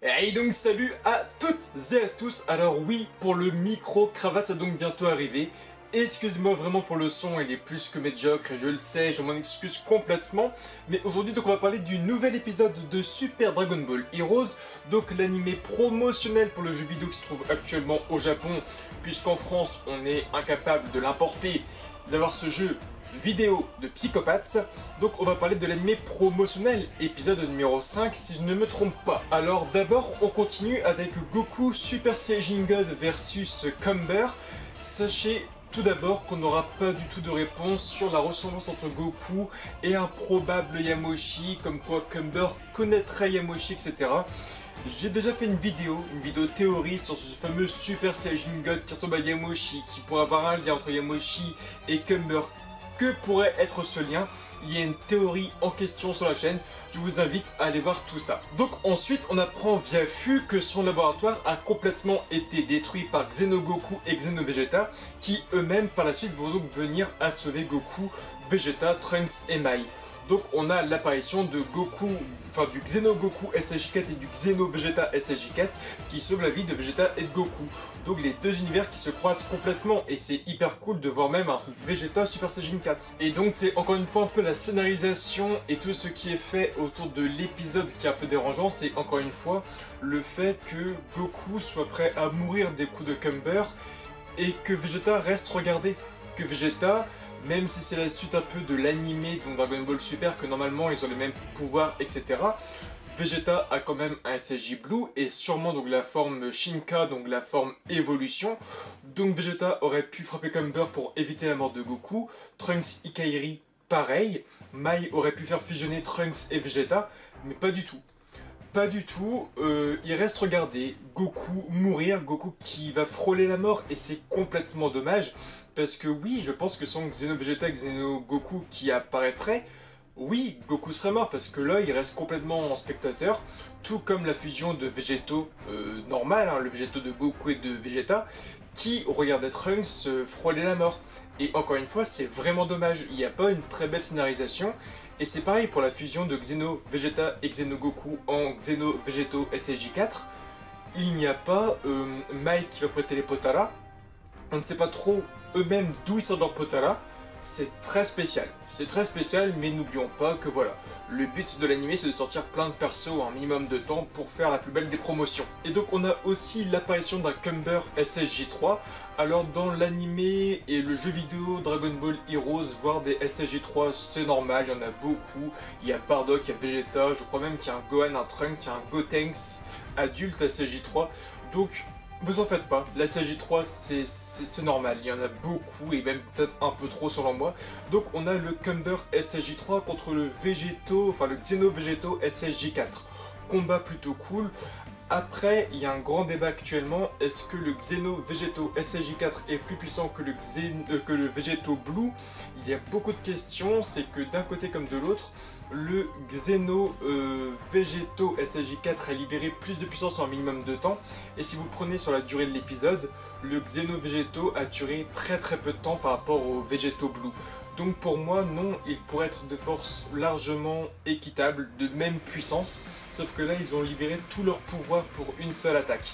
Et donc salut à toutes et à tous. Alors oui, pour le micro-cravate, ça va donc bientôt arriver. Excusez-moi vraiment pour le son, il est plus que médiocre et je le sais, je m'en excuse complètement. Mais aujourd'hui donc on va parler du nouvel épisode de Super Dragon Ball Heroes. Donc l'animé promotionnel pour le jeu vidéo qui se trouve actuellement au Japon. Puisqu'en France on est incapable de l'importer, d'avoir ce jeu vidéo de psychopathe. Donc on va parler de l'animé promotionnel, épisode numéro 5 si je ne me trompe pas. Alors d'abord on continue avec Goku Super Saiyajin God versus Cumber. Sachez tout d'abord qu'on n'aura pas du tout de réponse sur la ressemblance entre Goku et un probable Yamoshi, comme quoi Cumber connaîtrait Yamoshi, etc. J'ai déjà fait une vidéo théorie sur ce fameux Super Saiyajin God qui ressemble à Yamoshi, qui pourrait avoir un lien entre Yamoshi et Cumber. Que pourrait être ce lien? Il y a une théorie en question sur la chaîne, je vous invite à aller voir tout ça. Donc ensuite on apprend via Fu que son laboratoire a complètement été détruit par Xenogoku et Xenovegeta, qui eux-mêmes par la suite vont donc venir à sauver Goku, Vegeta, Trunks et Mai. Donc on a l'apparition de Goku, enfin du Xenogoku SSJ4 et du Xenovegeta SSJ4 qui sauvent la vie de Vegeta et de Goku. Donc les deux univers qui se croisent complètement et c'est hyper cool de voir même un Vegeta Super Saiyajin 4. Et donc c'est encore une fois un peu la scénarisation et tout ce qui est fait autour de l'épisode qui est un peu dérangeant, c'est encore une fois le fait que Goku soit prêt à mourir des coups de Cumber et que Vegeta reste regardé. Que Vegeta, même si c'est la suite un peu de l'animé donc Dragon Ball Super, que normalement ils ont les mêmes pouvoirs, etc. Vegeta a quand même un SSJ Blue et sûrement donc la forme Shinka, donc la forme évolution. Donc Vegeta aurait pu frapper Cumber pour éviter la mort de Goku. Trunks Ikairi, pareil. Mai aurait pu faire fusionner Trunks et Vegeta, mais pas du tout. Pas du tout, il reste regarder Goku mourir, Goku qui va frôler la mort et c'est complètement dommage parce que oui, je pense que sans Xenovegeta et Xenogoku qui apparaîtrait, oui, Goku serait mort parce que là il reste complètement en spectateur, tout comme la fusion de végétaux normal, hein, le végétaux de Goku et de Vegeta, qui regardait Trunks frôler la mort. Et encore une fois, c'est vraiment dommage, il n'y a pas une très belle scénarisation. Et c'est pareil pour la fusion de Xeno Vegeta et Xenogoku en Xeno Vegeto SSJ4. Il n'y a pas Mai qui va prêter les Potara. On ne sait pas trop eux-mêmes d'où ils sortent leurs Potara. C'est très spécial. C'est très spécial, mais n'oublions pas que voilà. Le but de l'anime c'est de sortir plein de persos en un minimum de temps pour faire la plus belle des promotions. Et donc on a aussi l'apparition d'un Cumber SSJ3. Alors dans l'anime et le jeu vidéo Dragon Ball Heroes, voir des SSJ3 c'est normal, il y en a beaucoup. Il y a Bardock, il y a Vegeta, je crois même qu'il y a un Gohan, un Trunks, il y a un Gotenks adulte SSJ3. Donc vous en faites pas, la SSJ3 c'est normal, il y en a beaucoup et même peut-être un peu trop selon moi. Donc on a le Cumber SSJ3 contre le Vegeto, enfin le Xeno Vegeto SSJ4. Combat plutôt cool. Après, il y a un grand débat actuellement, est-ce que le Xeno Vegeto SSJ4 est plus puissant que le Vegeto Blue? Il y a beaucoup de questions, c'est que d'un côté comme de l'autre, le Xeno Vegeto SSJ4 a libéré plus de puissance en un minimum de temps, et si vous prenez sur la durée de l'épisode, le Xeno Vegeto a duré très peu de temps par rapport au Vegeto Blue. Donc pour moi, non, il pourrait être de force largement équitable, de même puissance, sauf que là, ils ont libéré tout leur pouvoir pour une seule attaque.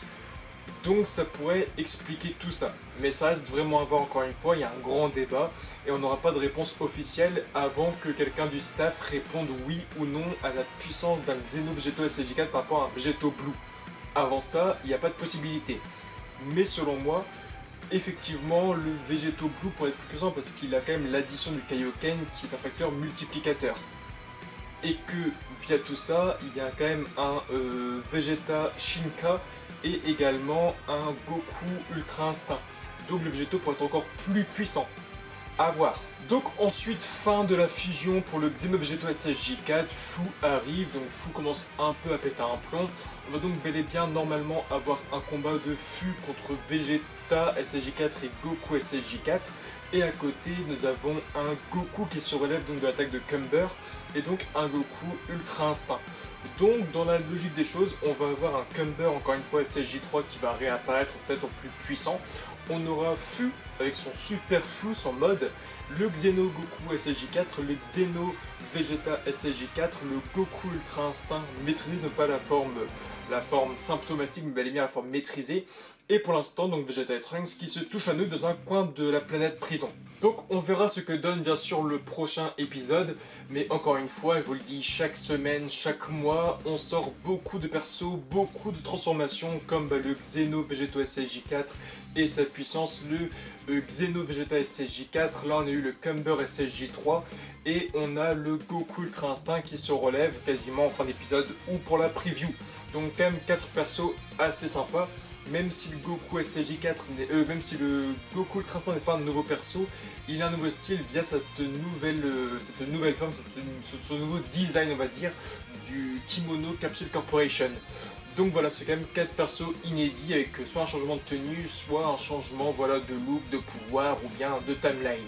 Donc ça pourrait expliquer tout ça. Mais ça reste vraiment à voir encore une fois, il y a un grand débat, et on n'aura pas de réponse officielle avant que quelqu'un du staff réponde oui ou non à la puissance d'un Xeno Vegeto SSJ4 par rapport à un Vegeto Blue. Avant ça, il n'y a pas de possibilité. Mais selon moi, effectivement, le Vegeto Blue pourrait être plus puissant parce qu'il a quand même l'addition du Kaioken qui est un facteur multiplicateur. Et que via tout ça, il y a quand même un Vegeta Shinka et également un Goku Ultra Instinct. Donc le Vegeto pourrait être encore plus puissant. À voir. Donc ensuite, fin de la fusion pour le Xeno Vegeto SSJ4, Fu arrive, donc Fu commence un peu à péter un plomb. On va donc bel et bien normalement avoir un combat de Fu contre Vegeta SSJ4 et Goku SSJ4. Et à côté, nous avons un Goku qui se relève donc de l'attaque de Cumber et donc un Goku Ultra Instinct. Donc dans la logique des choses, on va avoir un Cumber encore une fois SSJ3 qui va réapparaître peut-être en plus puissant. On aura Fu avec son super Fu, son mode, le Xeno Goku SSJ4, le Xeno Vegeta SSJ4, le Goku Ultra Instinct maîtrisé, non pas la forme symptomatique, mais bel et bien la forme maîtrisée. Et pour l'instant, donc Vegeta et Trunks qui se touchent à nous dans un coin de la planète prison. Donc on verra ce que donne bien sûr le prochain épisode, mais encore une fois, je vous le dis, chaque semaine, chaque mois, on sort beaucoup de persos, beaucoup de transformations, comme le Xeno Vegeta SSJ4 et sa puissance, le Xeno Vegeta SSJ4, là on a eu le Cumber SSJ3, et on a le Goku Ultra Instinct qui se relève quasiment en fin d'épisode ou pour la preview. Donc quand même 4 persos assez sympas. Même si le Goku SSJ4, même si le Goku Ultra Instinct n'est pas un nouveau perso, il a un nouveau style via cette nouvelle forme, ce nouveau design, on va dire, du Kimono Capsule Corporation. Donc voilà, c'est quand même 4 persos inédits avec soit un changement de tenue, soit un changement voilà, de look, de pouvoir ou bien de timeline.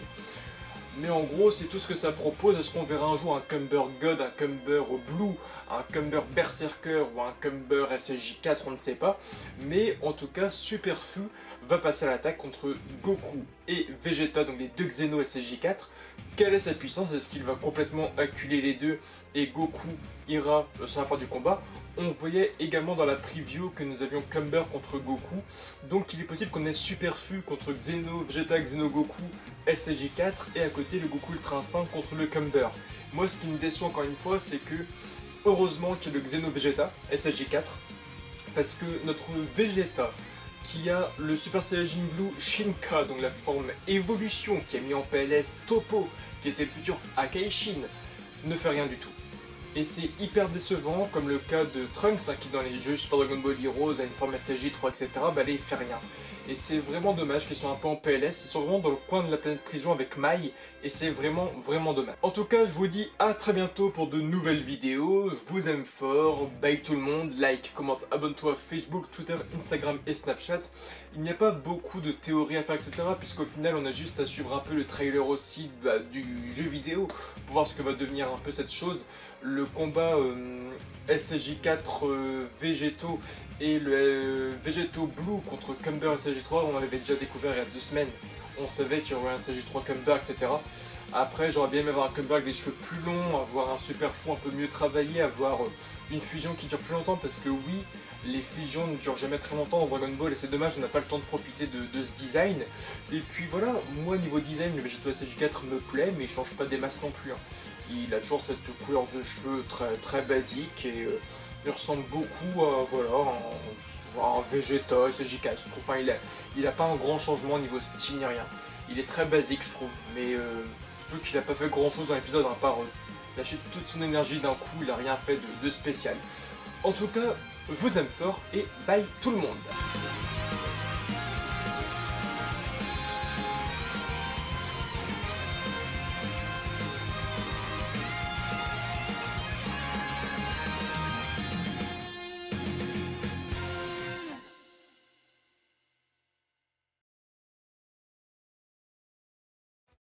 Mais en gros, c'est tout ce que ça propose. Est-ce qu'on verra un jour un Cumber God, un Cumber Blue, un Cumber Berserker ou un Cumber SSJ4, on ne sait pas. Mais en tout cas, Superfu va passer à l'attaque contre Goku et Vegeta, donc les deux Xeno SSJ4. Quelle est sa puissance? Est-ce qu'il va complètement acculer les deux et Goku ira sur la fin du combat? On voyait également dans la preview que nous avions Cumber contre Goku, donc il est possible qu'on ait Superfu contre Xeno Vegeta, Xeno Goku, SSJ4, et à côté le Goku Ultra Instinct contre le Cumber. Moi ce qui me déçoit encore une fois, c'est que heureusement qu'il y a le Xeno Vegeta, SSJ4, parce que notre Vegeta, qui a le Super Saiyajin Blue Shinka, donc la forme évolution qui a mis en PLS Toppo, qui était le futur Akaishin, ne fait rien du tout. Et c'est hyper décevant, comme le cas de Trunks, hein, qui dans les jeux Super Dragon Ball Heroes a une forme SSJ3, etc., bah là il fait rien. Et c'est vraiment dommage qu'ils soient un peu en PLS, ils sont vraiment dans le coin de la planète prison avec Mai, et c'est vraiment dommage. En tout cas, je vous dis à très bientôt pour de nouvelles vidéos, je vous aime fort, bye tout le monde, like, commente, abonne-toi Facebook, Twitter, Instagram et Snapchat. Il n'y a pas beaucoup de théories à faire, etc., puisqu'au final on a juste à suivre un peu le trailer aussi du jeu vidéo, pour voir ce que va devenir un peu cette chose. Le combat SSJ4 Végétaux et le Végétaux Blue contre Cumber SSJ3, on l'avait déjà découvert il y a 2 semaines. On savait qu'il y aurait un SSJ3 Cumber, etc. Après, j'aurais bien aimé avoir un Cumber avec des cheveux plus longs, avoir un super fou un peu mieux travaillé, avoir une fusion qui dure plus longtemps, parce que oui, les fusions ne durent jamais très longtemps dans Dragon Ball et c'est dommage, on n'a pas le temps de profiter de ce design. Et puis voilà, moi niveau design, le Végétaux SSJ4 me plaît, mais il change pas des masses non plus. Hein. Il a toujours cette couleur de cheveux très basique et il ressemble beaucoup à voilà, un Vegeta SSJ4. Je trouve, enfin, il a pas un grand changement au niveau style ni rien. Il est très basique je trouve, mais surtout qu'il n'a pas fait grand chose dans l'épisode, à part lâcher toute son énergie d'un coup, il a rien fait de spécial. En tout cas, je vous aime fort et bye tout le monde.